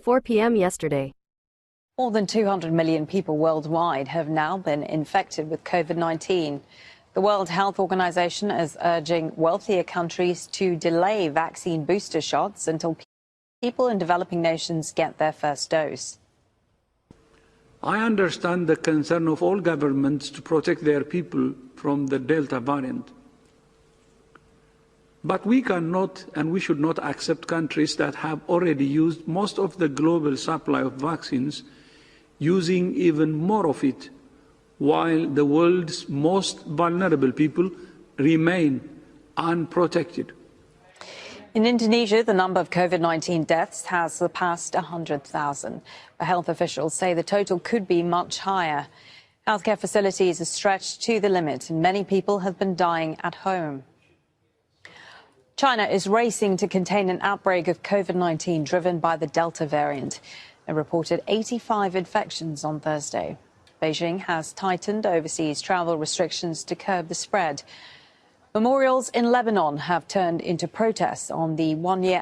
4 p.m. yesterday. More than 200 million people worldwide have now been infected with COVID-19. The World Health Organization is urging wealthier countries to delay vaccine booster shots until people in developing nations get their first dose. I understand the concern of all governments to protect their people from the Delta variant. But we cannot and we should not accept countries that have already used most of the global supply of vaccines, using even more of it, while the world's most vulnerable people remain unprotected. In Indonesia, the number of COVID-19 deaths has surpassed 100,000. But health officials say the total could be much higher. Healthcare facilities are stretched to the limit, and many people have been dying at home. China is racing to contain an outbreak of COVID-19 driven by the Delta variant. It reported 85 infections on Thursday. Beijing has tightened overseas travel restrictions to curb the spread. Memorials in Lebanon have turned into protests on the one-year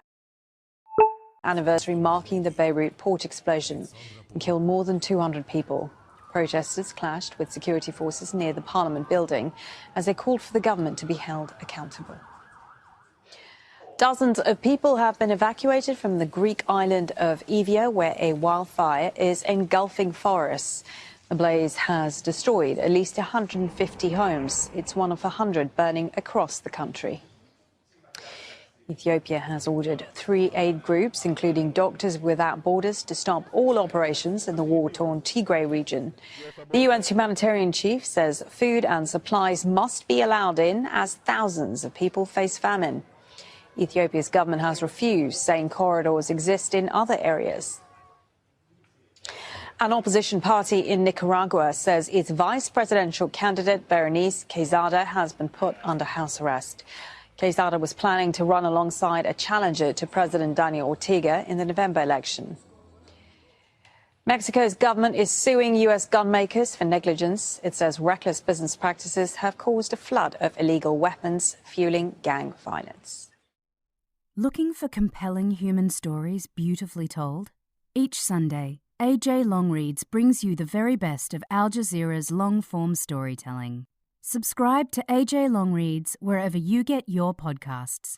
anniversary marking the Beirut port explosion and killed more than 200 people. Protesters clashed with security forces near the parliament building as they called for the government to be held accountable. Dozens of people have been evacuated from the Greek island of Evia, where a wildfire is engulfing forests. The blaze has destroyed at least 150 homes. It's one of 100 burning across the country. Ethiopia has ordered 3 aid groups, including Doctors Without Borders, to stop all operations in the war-torn Tigray region. The UN's humanitarian chief says food and supplies must be allowed in as thousands of people face famine. Ethiopia's government has refused, saying corridors exist in other areas. An opposition party in Nicaragua says its vice presidential candidate, Berenice Quezada, has been put under house arrest. Quezada was planning to run alongside a challenger to President Daniel Ortega in the November election. Mexico's government is suing U.S. gun makers for negligence. It says reckless business practices have caused a flood of illegal weapons, fueling gang violence. Looking for compelling human stories beautifully told? Each Sunday, AJ Longreads brings you the very best of Al Jazeera's long-form storytelling. Subscribe to AJ Longreads wherever you get your podcasts.